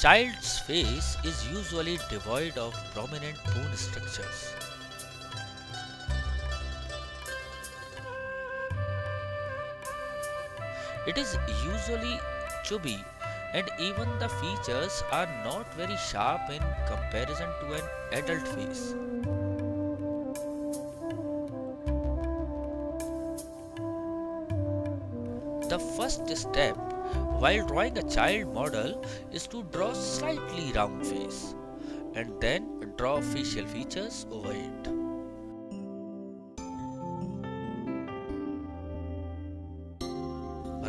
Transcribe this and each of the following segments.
Child's face is usually devoid of prominent bone structures. It is usually chubby, and even the features are not very sharp in comparison to an adult face. The first step while drawing a child model is to draw slightly round face and then draw facial features over it.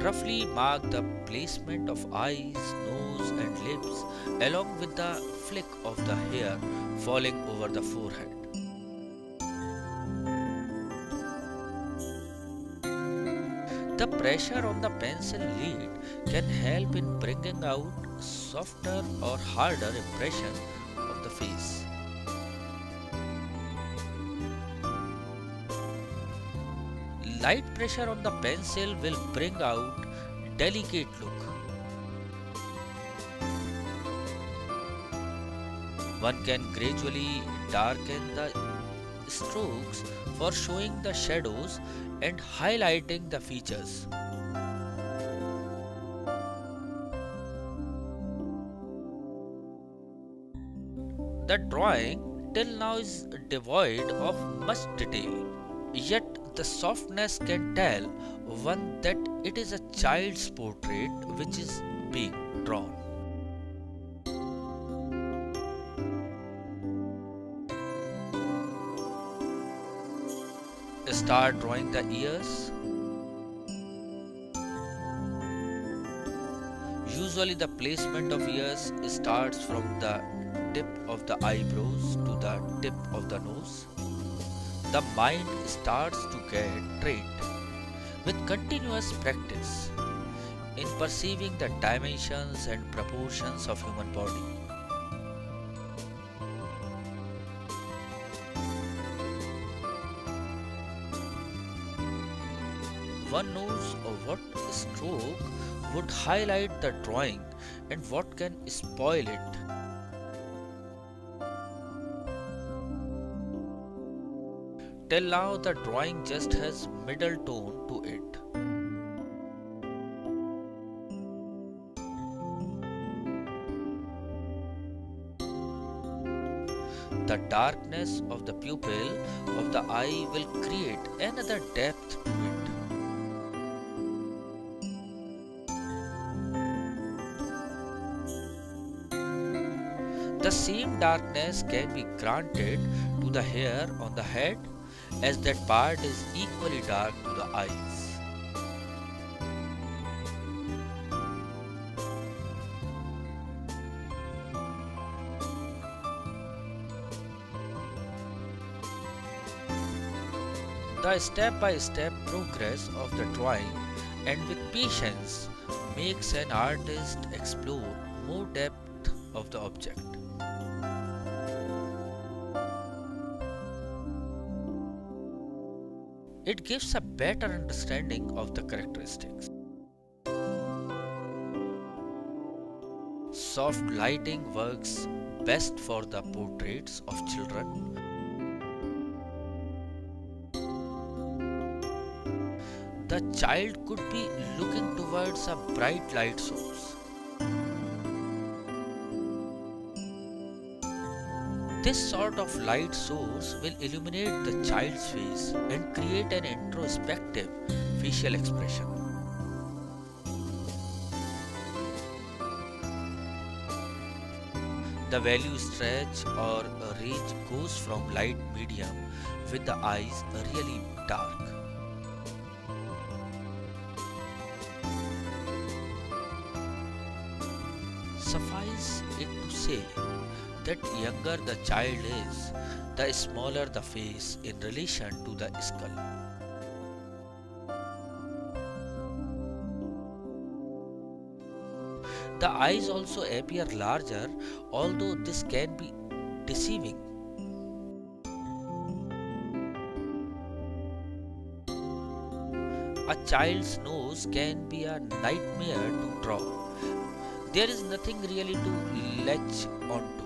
Roughly mark the placement of eyes, nose and lips along with the flick of the hair falling over the forehead. The pressure on the pencil lead can help in bringing out softer or harder impression of the face. Light pressure on the pencil will bring out delicate look. One can gradually darken the strokes for showing the shadows and highlighting the features. The drawing till now is devoid of much detail, yet the softness can tell one that it is a child's portrait which is being drawn. Start drawing the ears. Usually the placement of ears starts from the tip of the eyebrows to the tip of the nose. The mind starts to get trained with continuous practice in perceiving the dimensions and proportions of human body. One knows what stroke would highlight the drawing and what can spoil it. Till now the drawing just has middle tone to it. The darkness of the pupil of the eye will create another depth to it. The same darkness can be granted to the hair on the head, as that part is equally dark to the eyes. The step-by-step progress of the drawing and with patience makes an artist explore more depth of the object. It gives a better understanding of the characteristics. Soft lighting works best for the portraits of children. The child could be looking towards a bright light source. This sort of light source will illuminate the child's face and create an introspective facial expression. The value stretch or range goes from light medium with the eyes really dark. Suffice it to say that younger the child is, the smaller the face in relation to the skull. The eyes also appear larger, although this can be deceiving. A child's nose can be a nightmare to draw. There is nothing really to latch onto.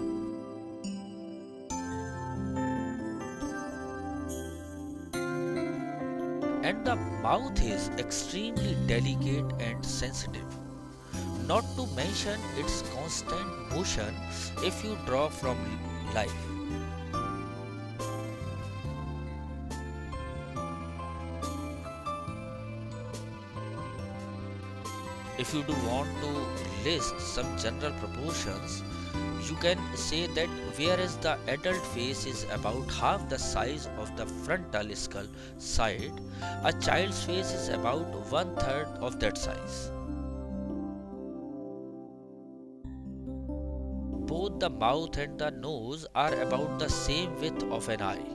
And the mouth is extremely delicate and sensitive. Not to mention its constant motion if you draw from life. If you do want to list some general proportions, you can say that whereas the adult face is about half the size of the frontal skull side, a child's face is about one-third of that size. Both the mouth and the nose are about the same width of an eye.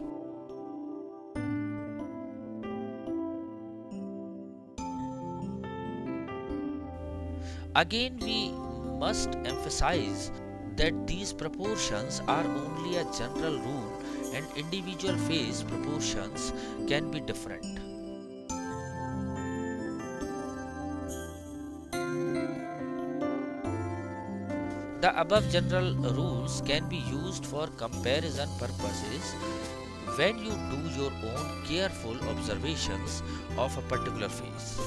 Again, we must emphasize that these proportions are only a general rule and individual face proportions can be different. The above general rules can be used for comparison purposes when you do your own careful observations of a particular face.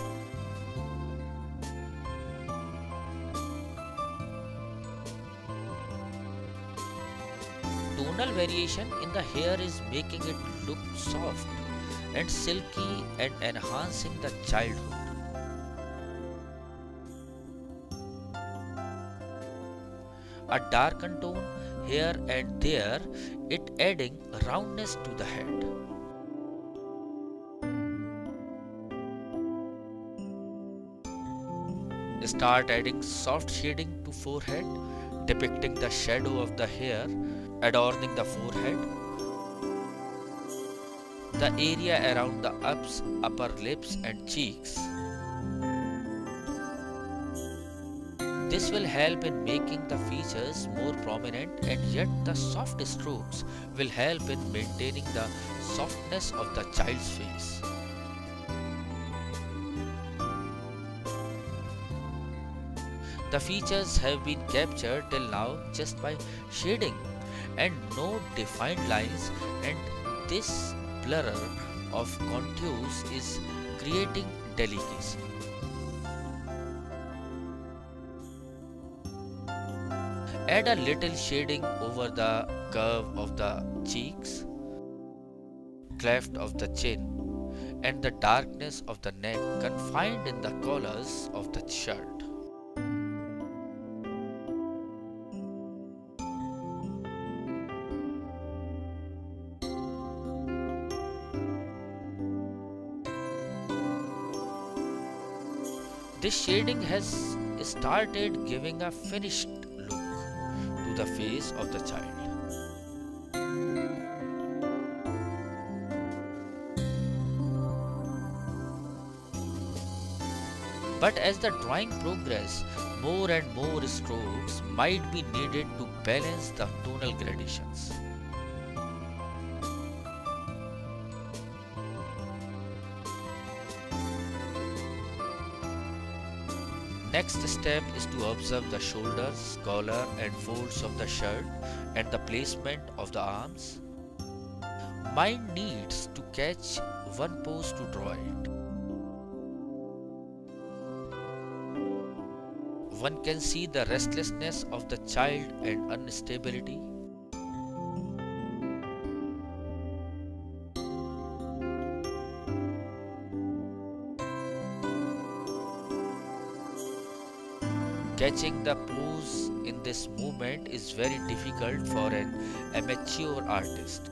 Tonal variation in the hair is making it look soft and silky and enhancing the childhood. A darkened tone here and there, it adding roundness to the head. Start adding soft shading to forehead, depicting the shadow of the hair, adorning the forehead, the area around the upper lips and cheeks. This will help in making the features more prominent, and yet the soft strokes will help in maintaining the softness of the child's face. The features have been captured till now just by shading and no defined lines, and this blur of contours is creating delicacy. Add a little shading over the curve of the cheeks, cleft of the chin, and the darkness of the neck confined in the collars of the shirt. This shading has started giving a finished look to the face of the child. But as the drawing progresses, more and more strokes might be needed to balance the tonal gradations. Next step is to observe the shoulders, collar and folds of the shirt and the placement of the arms. Mind needs to catch one pose to draw it. One can see the restlessness of the child and instability. Catching the pose in this movement is very difficult for an amateur artist.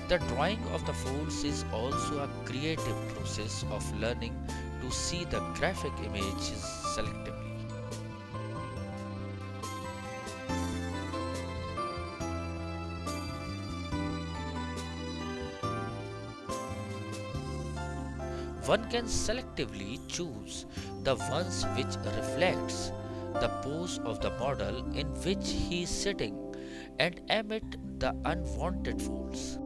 The drawing of the folds is also a creative process of learning to see the graphic images selectively. One can selectively choose the ones which reflects the pose of the model in which he is sitting and emit the unwanted folds.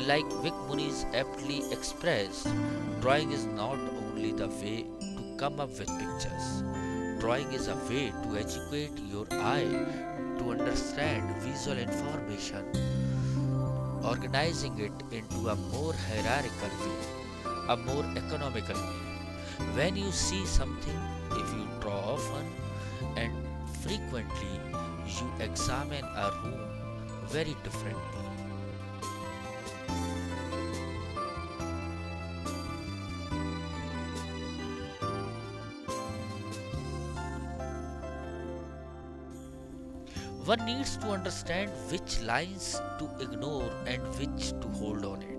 Like Vic Muniz aptly expressed, drawing is not only the way to come up with pictures. Drawing is a way to educate your eye to understand visual information, organizing it into a more hierarchical way, a more economical way. When you see something, if you draw often and frequently, you examine a room very differently. One needs to understand which lines to ignore and which to hold on it.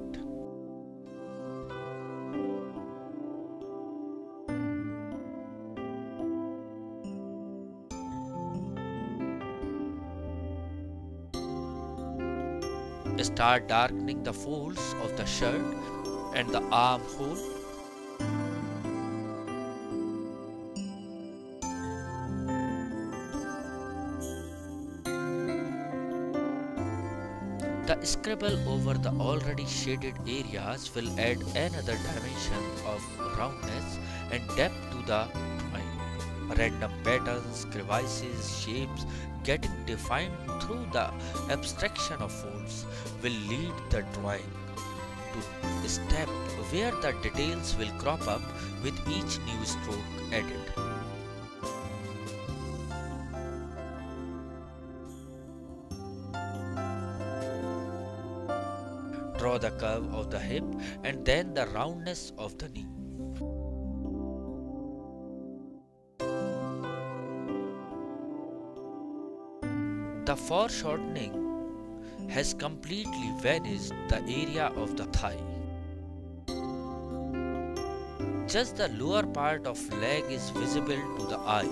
Start darkening the folds of the shirt and the armhole. The scribble over the already shaded areas will add another dimension of roundness and depth to the drawing. Random patterns, crevices, shapes getting defined through the abstraction of folds will lead the drawing to a step where the details will crop up with each new stroke added. Draw the curve of the hip and then the roundness of the knee. The foreshortening has completely vanished the area of the thigh. Just the lower part of leg is visible to the eye.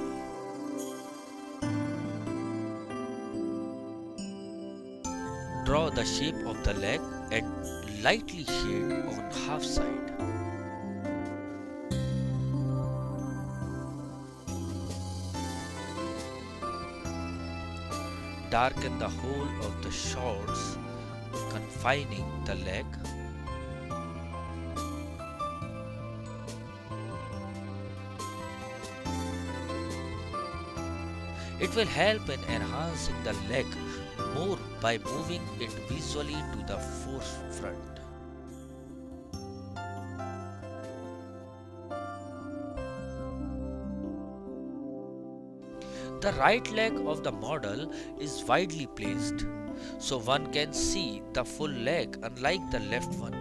Draw the shape of the leg and lightly shade on half side. Darken the whole of the shorts, confining the leg. It will help in enhancing the leg more by moving it visually to the forefront. The right leg of the model is widely placed, so one can see the full leg unlike the left one.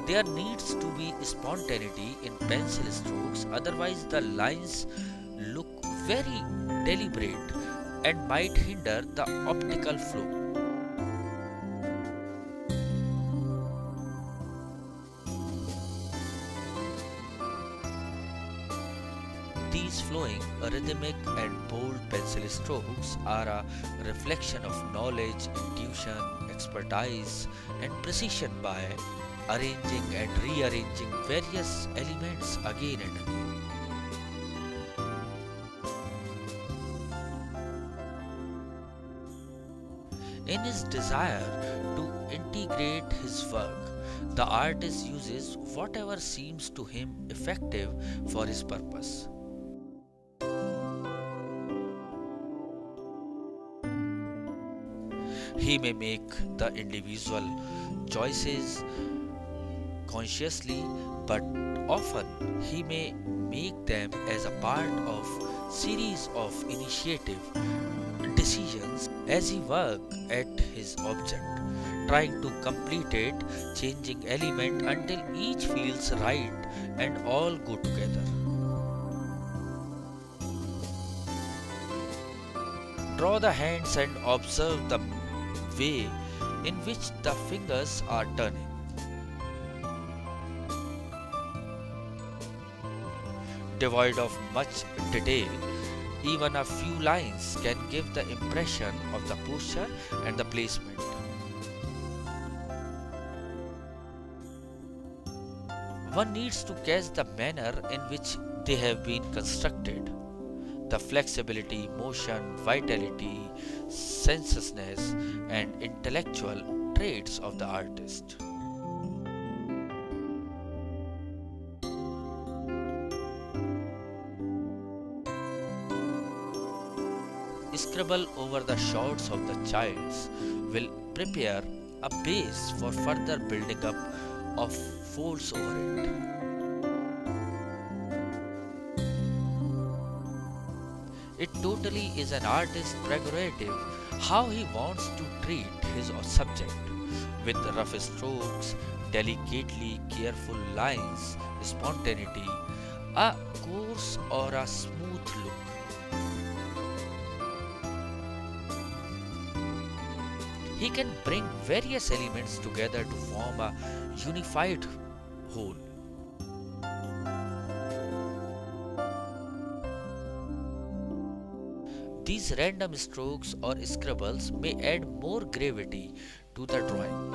There needs to be spontaneity in pencil strokes, otherwise the lines look very deliberate and might hinder the optical flow. These flowing, rhythmic and bold pencil strokes are a reflection of knowledge, intuition, expertise and precision by arranging and rearranging various elements again and again. In his desire to integrate his work, the artist uses whatever seems to him effective for his purpose. He may make the individual choices consciously, but often he may make them as a part of series of initiative decisions as he works at his object, trying to complete it, changing element until each feels right and all go together. Draw the hands and observe the way in which the fingers are turning. Devoid of much detail, even a few lines can give the impression of the posture and the placement. One needs to catch the manner in which they have been constructed, the flexibility, motion, vitality, sensuousness, and intellectual traits of the artist. Scribble over the shots of the childs will prepare a base for further building up of folds over it. It totally is an artist's prerogative how he wants to treat his subject, with rough strokes, delicately careful lines, spontaneity, a coarse or a smooth look. He can bring various elements together to form a unified whole. These random strokes or scribbles may add more gravity to the drawing.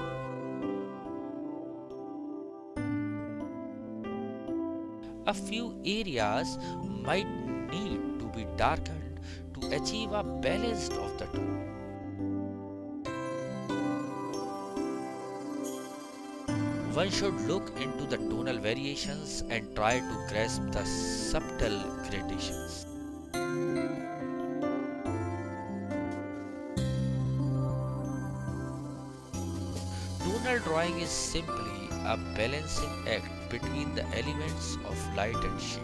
A few areas might need to be darkened to achieve a balance of the tone. One should look into the tonal variations and try to grasp the subtle gradations. Tonal drawing is simply a balancing act between the elements of light and shade.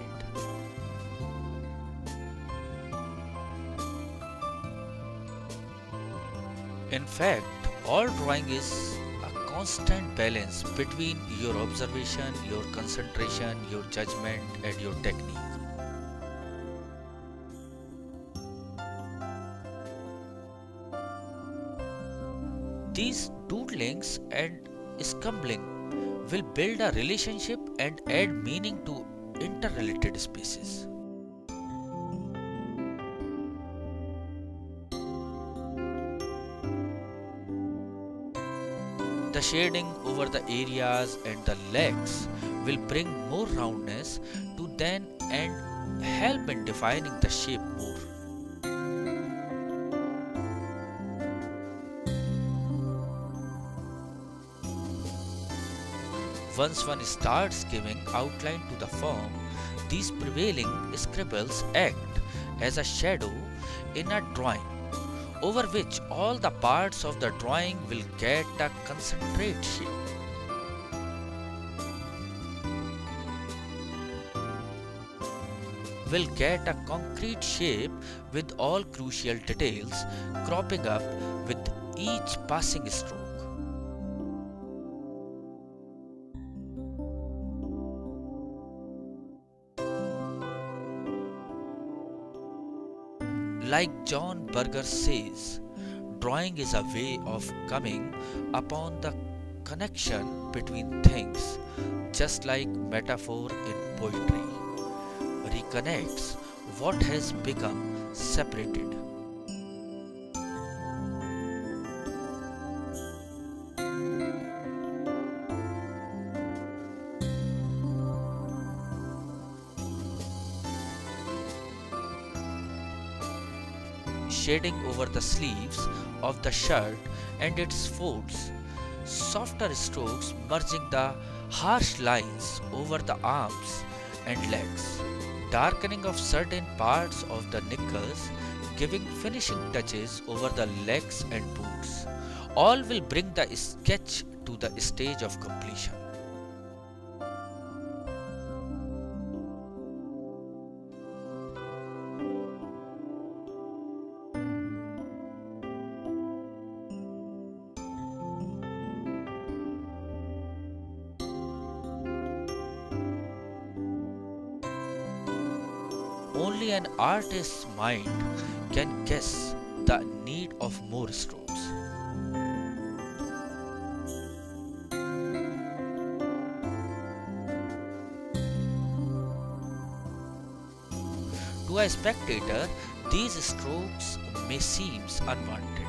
In fact, all drawing is constant balance between your observation, your concentration, your judgment, and your technique. These doodlings and scumbling will build a relationship and add meaning to interrelated spaces. The shading over the areas and the legs will bring more roundness to them and help in defining the shape more. Once one starts giving outline to the form, these prevailing scribbles act as a shadow in a drawing, over which all the parts of the drawing will get a concentrate shape. Will get a concrete shape with all crucial details cropping up with each passing stroke. Like John Berger says, drawing is a way of coming upon the connection between things, just like metaphor in poetry reconnects what has become separated. Shading over the sleeves of the shirt and its folds, softer strokes merging the harsh lines over the arms and legs, darkening of certain parts of the knickers, giving finishing touches over the legs and boots, all will bring the sketch to the stage of completion. Only an artist's mind can guess the need of more strokes. To a spectator, these strokes may seem unwanted.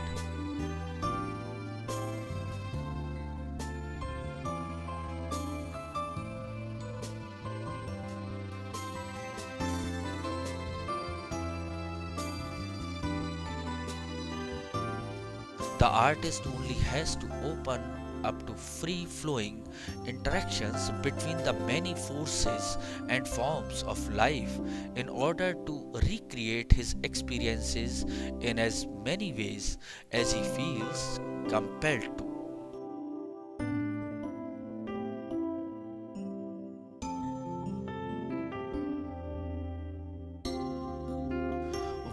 The artist only has to open up to free flowing interactions between the many forces and forms of life in order to recreate his experiences in as many ways as he feels compelled to.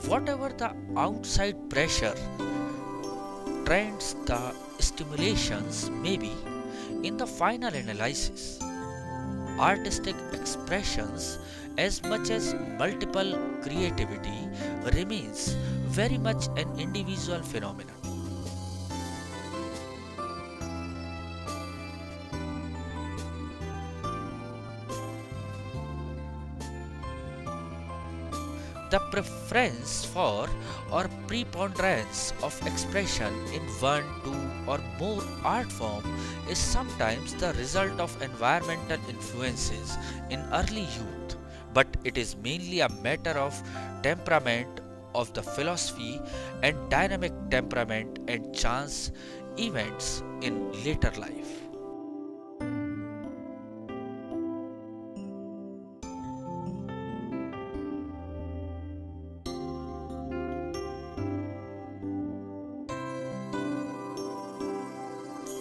Whatever the outside pressure, trends, the stimulations may be, in the final analysis, artistic expressions, as much as multiple creativity, remains very much an individual phenomenon. The preference for or preponderance of expression in one, two, or more art form is sometimes the result of environmental influences in early youth, but it is mainly a matter of temperament of the philosophy and dynamic temperament and chance events in later life.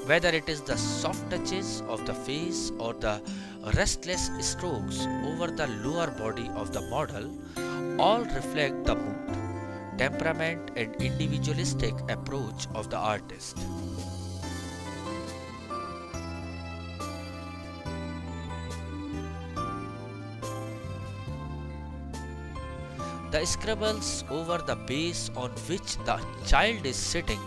Whether it is the soft touches of the face or the restless strokes over the lower body of the model, all reflect the mood, temperament, and individualistic approach of the artist. The scribbles over the base on which the child is sitting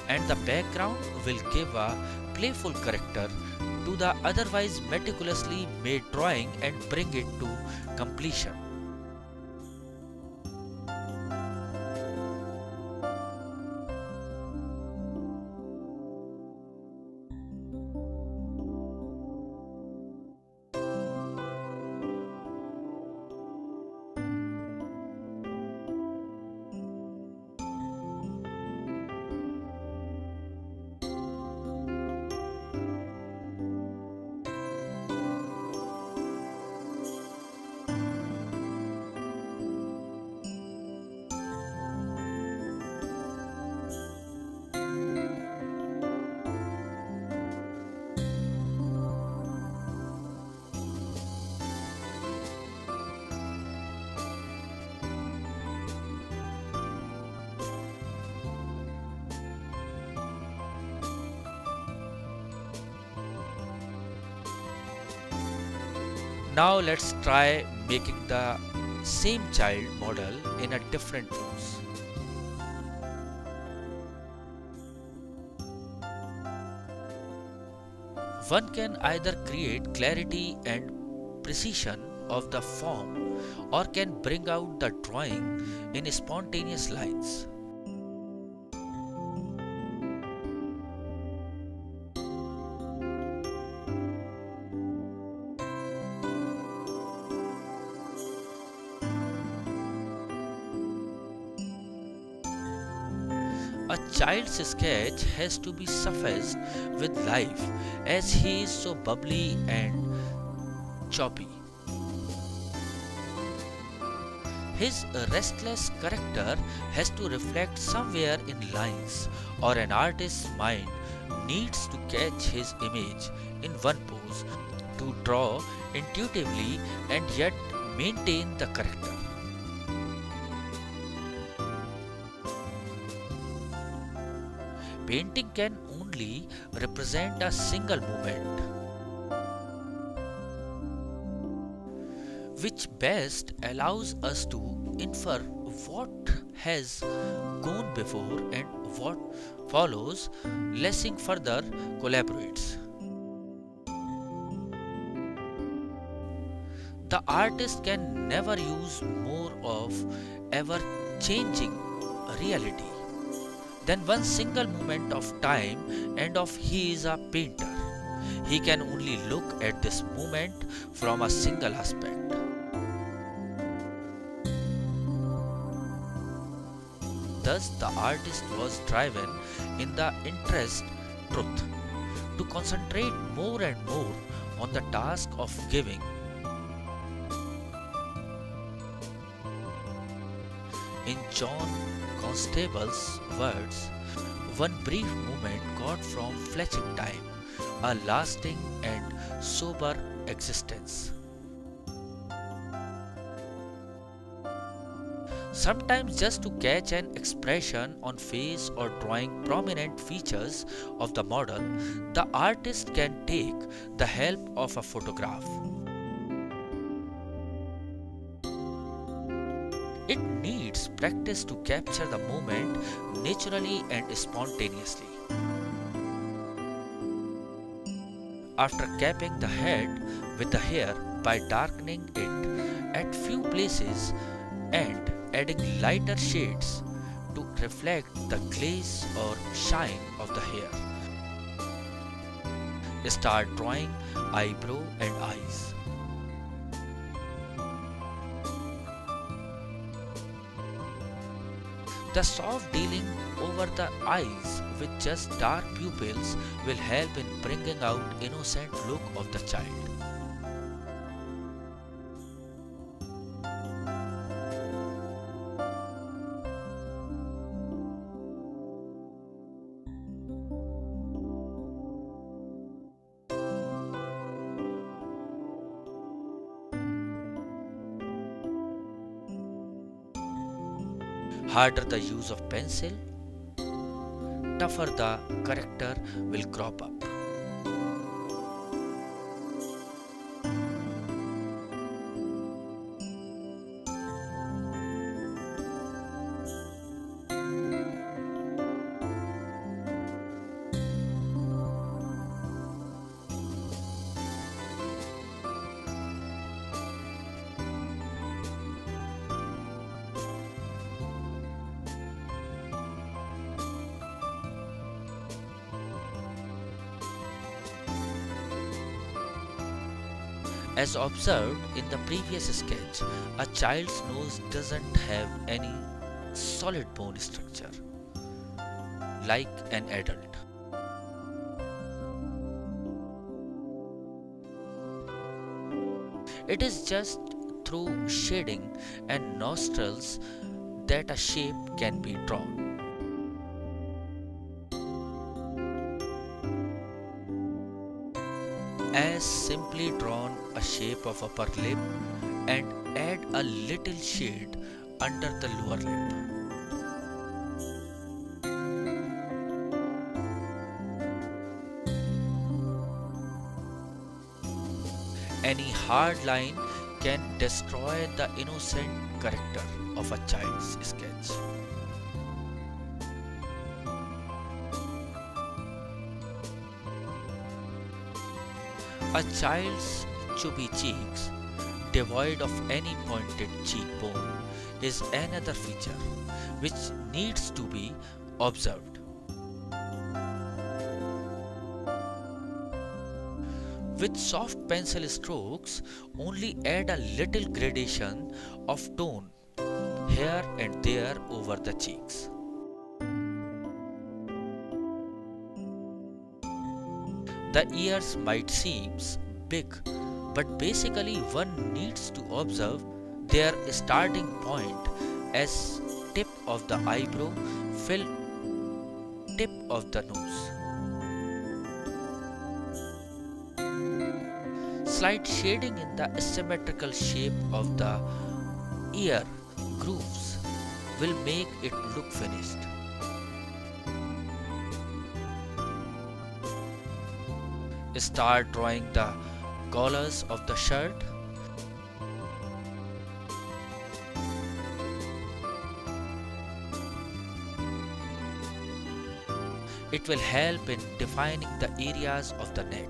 and the background will give a playful character to the otherwise meticulously made drawing and bring it to completion. Now let's try making the same child model in a different pose. One can either create clarity and precision of the form or can bring out the drawing in spontaneous lines. A child's sketch has to be suffused with life as he is so bubbly and choppy. His restless character has to reflect somewhere in lines, or an artist's mind needs to catch his image in one pose to draw intuitively and yet maintain the character. Painting can only represent a single moment, which best allows us to infer what has gone before and what follows. Lessing further collaborates. The artist can never use more of ever changing reality than one single moment of time, and of he is a painter. He can only look at this moment from a single aspect. Thus, the artist was driven in the interest truth to concentrate more and more on the task of giving. In John Constable's words, one brief moment got from fletching time, a lasting and sober existence. Sometimes just to catch an expression on face or drawing prominent features of the model, the artist can take the help of a photograph. It needs practice to capture the moment naturally and spontaneously. After capping the head with the hair by darkening it at few places and adding lighter shades to reflect the glaze or shine of the hair, start drawing eyebrow and eyes. The soft dealing over the eyes with just dark pupils will help in bringing out innocent look of the child. Harder the use of pencil, tougher the character will crop up. As observed in the previous sketch, a child's nose doesn't have any solid bone structure like an adult. It is just through shading and nostrils that a shape can be drawn. As simply drawn a shape of upper lip and add a little shade under the lower lip. Any hard line can destroy the innocent character of a child's sketch. A child's chubby cheeks, devoid of any pointed cheekbone, is another feature which needs to be observed. With soft pencil strokes, only add a little gradation of tone here and there over the cheeks. The ears might seem big, but basically one needs to observe their starting point as tip of the eyebrow, fill tip of the nose. Slight shading in the asymmetrical shape of the ear grooves will make it look finished. Start drawing the collars of the shirt. It will help in defining the areas of the neck.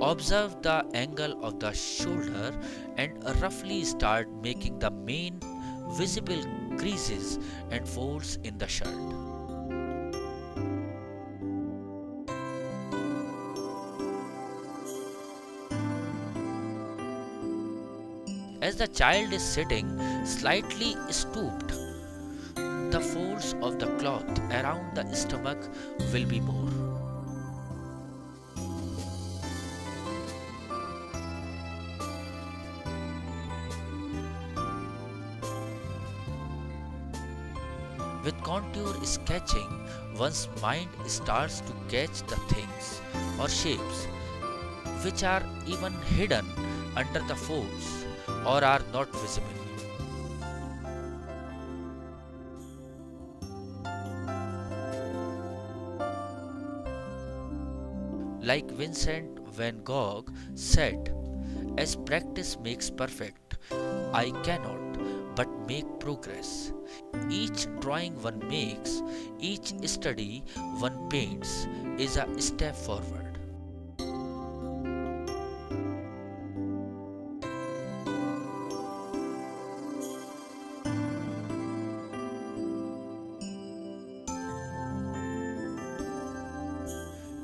Observe the angle of the shoulder and roughly start making the main visible creases and folds in the shirt. As the child is sitting slightly stooped, the folds of the cloth around the stomach will be more. With contour sketching, one's mind starts to catch the things or shapes which are even hidden under the folds or are not visible. Like Vincent van Gogh said, as practice makes perfect, I cannot but make progress. Each drawing one makes, each study one paints is a step forward.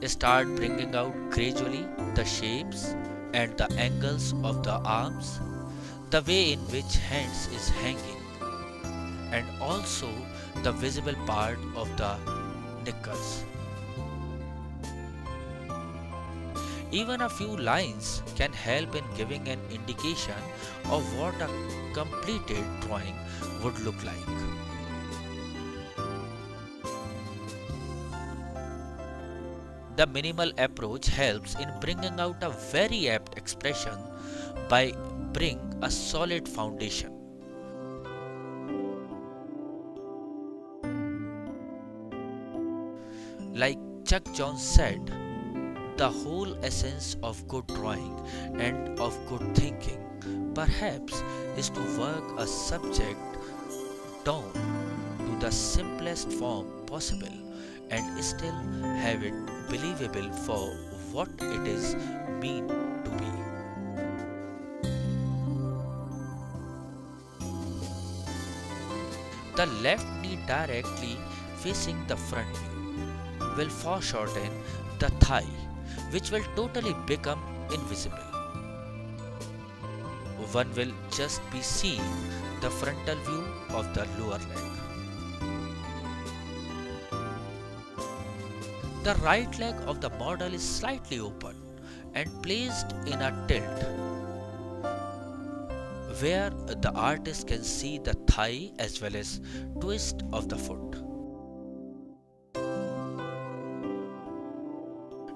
Start bringing out gradually the shapes and the angles of the arms, the way in which hands is hanging, and also the visible part of the knickers. Even a few lines can help in giving an indication of what a completed drawing would look like. The minimal approach helps in bringing out a very apt expression by bringing a solid foundation. Like Chuck Jones said, the whole essence of good drawing and of good thinking perhaps is to work a subject down to the simplest form possible and still have it believable for what it is meant to be. The left knee directly facing the front view will foreshorten the thigh, which will totally become invisible. One will just be seeing the frontal view of the lower leg. The right leg of the model is slightly open and placed in a tilt where the artist can see the thigh as well as twist of the foot.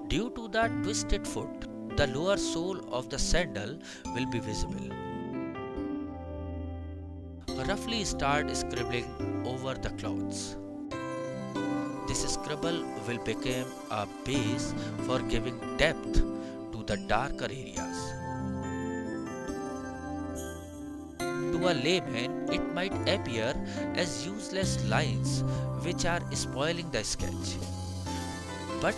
Due to the twisted foot, the lower sole of the sandal will be visible. Roughly start scribbling over the clothes. This scribble will become a base for giving depth to the darker areas. To a layman, it might appear as useless lines which are spoiling the sketch. But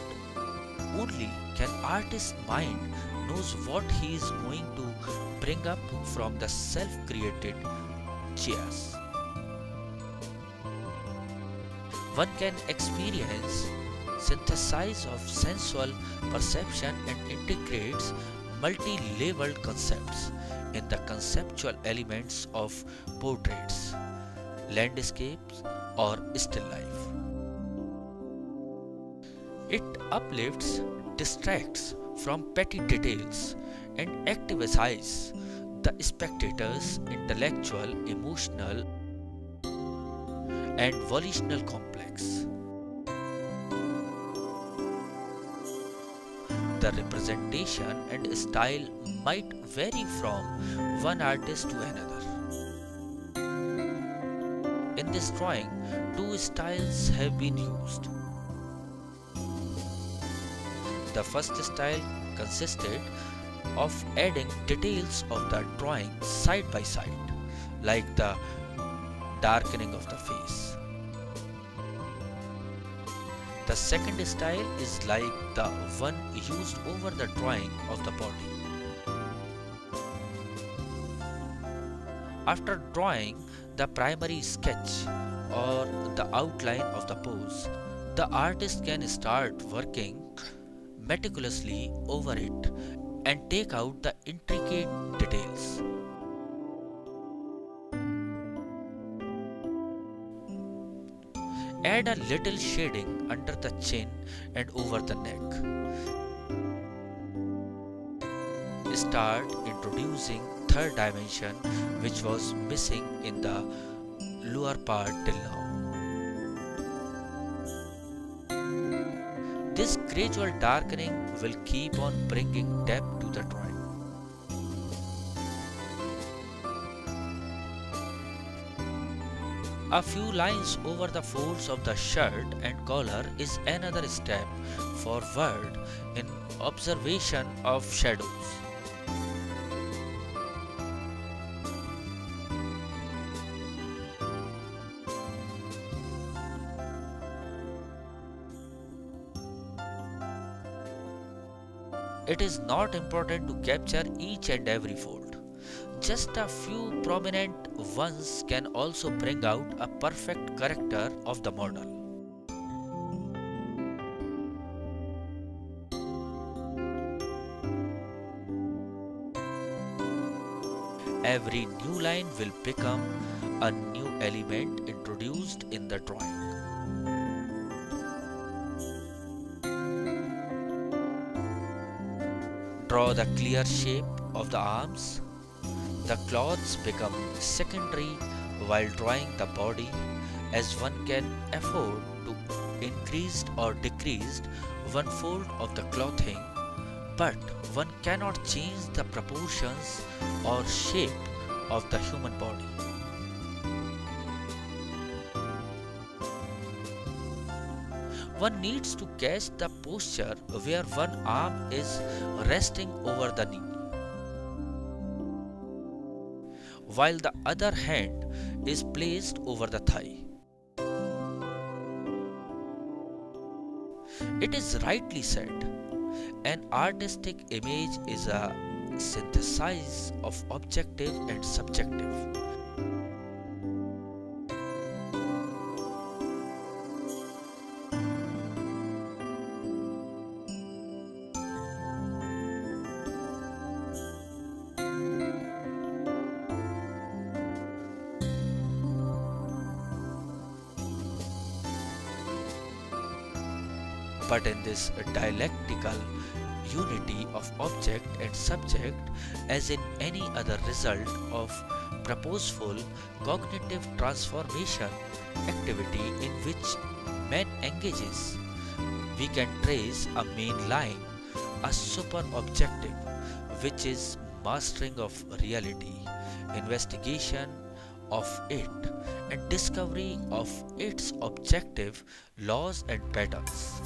only can artist's mind knows what he is going to bring up from the self-created chaos. One can experience synthesis of sensual perception and integrates multi-leveled concepts in the conceptual elements of portraits, landscapes, or still life. It uplifts, distracts from petty details, and activises the spectator's intellectual, emotional, and volitional complex. The representation and style might vary from one artist to another. In this drawing, two styles have been used. The first style consisted of adding details of the drawing side by side, like the darkening of the face. The second style is like the one used over the drawing of the body. After drawing the primary sketch or the outline of the pose, the artist can start working meticulously over it and take out the intricate details. Add a little shading under the chin and over the neck. Start introducing third dimension which was missing in the lower part till now. This gradual darkening will keep on bringing depth to the drawing. A few lines over the folds of the shirt and collar is another step forward in observation of shadows. It is not important to capture each and every fold. Just a few prominent ones can also bring out a perfect character of the model. Every new line will become a new element introduced in the drawing. Draw the clear shape of the arms. The clothes become secondary while drawing the body, as one can afford to increase or decrease one fold of the clothing, but one cannot change the proportions or shape of the human body. One needs to catch the posture where one arm is resting over the knee, while the other hand is placed over the thigh. It is rightly said, an artistic image is a synthesis of objective and subjective. But in this dialectical unity of object and subject, as in any other result of purposeful cognitive transformation activity in which man engages, we can trace a main line, a super objective, which is mastering of reality, investigation of it, and discovery of its objective laws and patterns.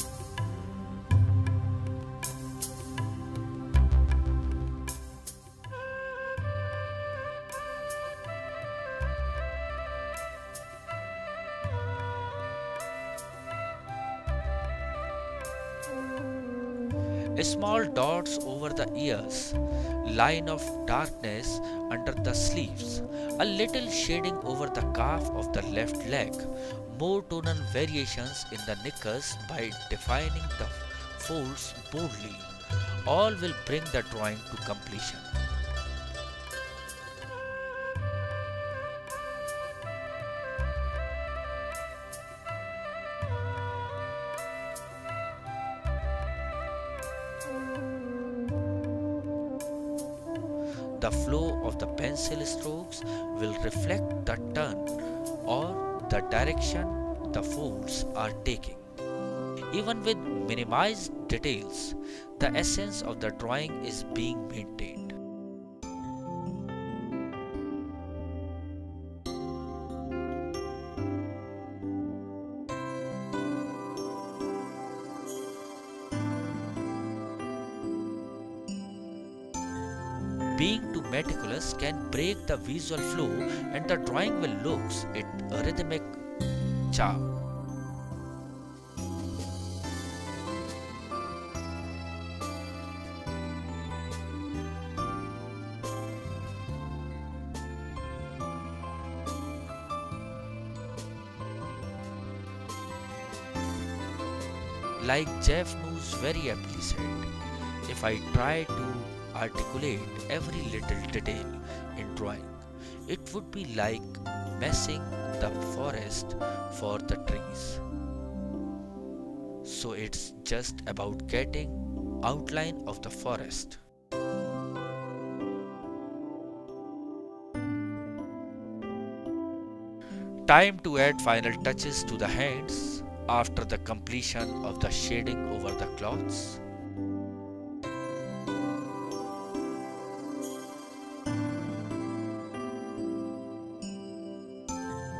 Small dots over the ears, line of darkness under the sleeves, a little shading over the calf of the left leg, more tonal variations in the knickers by defining the folds boldly, all will bring the drawing to completion. The flow of the pencil strokes will reflect the turn or the direction the folds are taking. Even with minimized details, the essence of the drawing is being maintained. Being too meticulous can break the visual flow and the drawing will lose its rhythmic charm. Like Jeff Knows very aptly said, if I try to articulate every little detail in drawing, it would be like messing the forest for the trees. So it's just about getting outline of the forest. Time to add final touches to the hands after the completion of the shading over the cloths.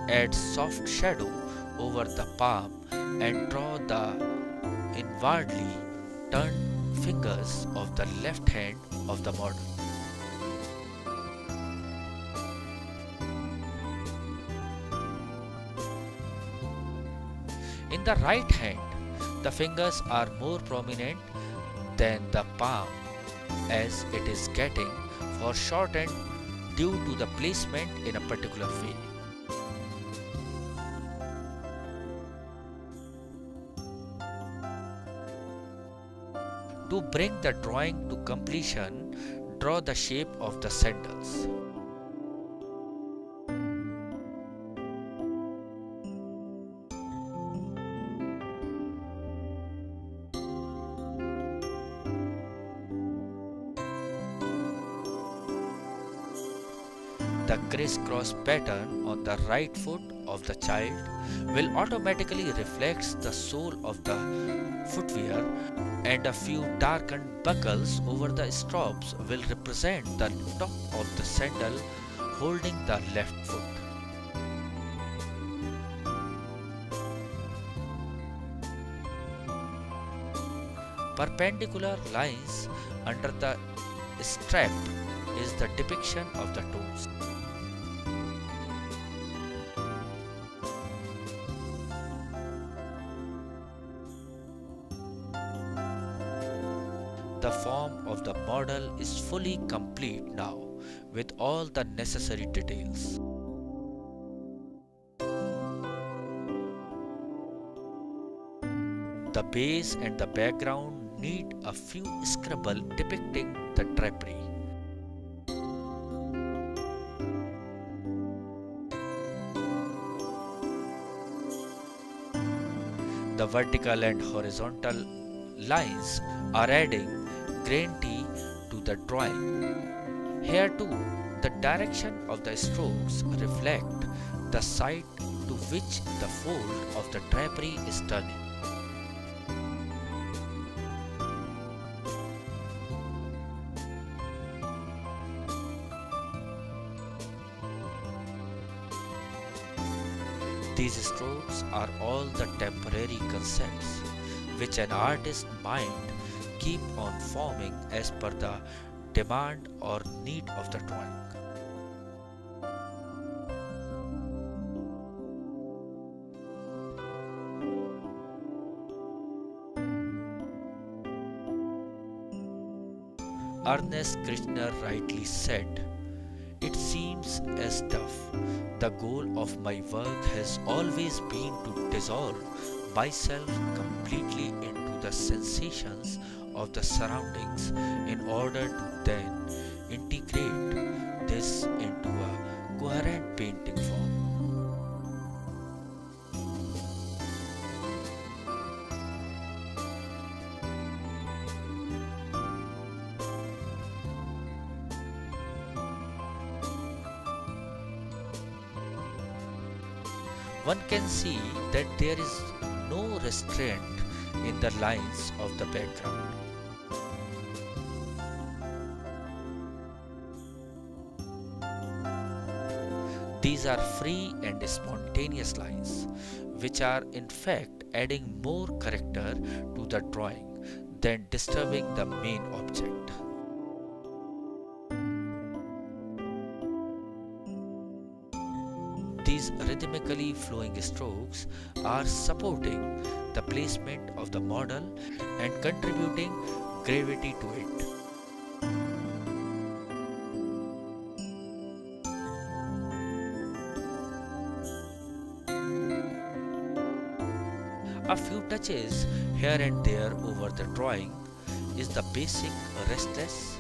Add soft shadow over the palm and draw the inwardly turned fingers of the left hand of the model. In the right hand, the fingers are more prominent than the palm as it is getting foreshortened due to the placement in a particular way. To bring the drawing to completion, draw the shape of the sandals. The crisscross pattern on the right foot of the child will automatically reflect the sole of the footwear, and a few darkened buckles over the straps will represent the top of the sandal holding the left foot. Perpendicular lines under the strap is the depiction of the toes. The form of the model is fully complete now with all the necessary details. The base and the background need a few scribbles depicting the drapery. The vertical and horizontal lines are adding grandeur to the drawing. Here too, the direction of the strokes reflect the side to which the fold of the drapery is turning. These strokes are all the temporary concepts which an artist's mind keep on forming as per the demand or need of the drawing. Ernest Kirchner rightly said, "It seems as tough. The goal of my work has always been to dissolve myself completely into the sensations of the surroundings in order to then integrate this into a coherent painting form." One can see that there is no restraint in the lines of the background. These are free and spontaneous lines, which are in fact adding more character to the drawing than disturbing the main object. These rhythmically flowing strokes are supporting the placement of the model and contributing gravity to it. A few touches here and there over the drawing is the basic restless,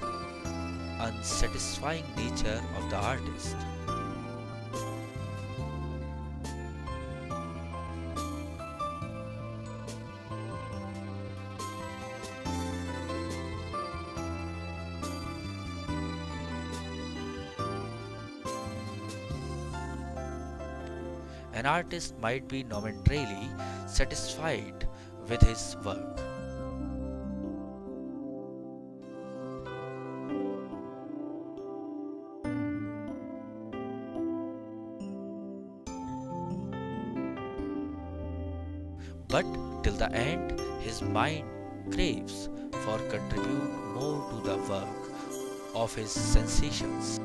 unsatisfying nature of the artist. An artist might be momentarily satisfied with his work, but till the end his mind craves for contribute more to the work of his sensations.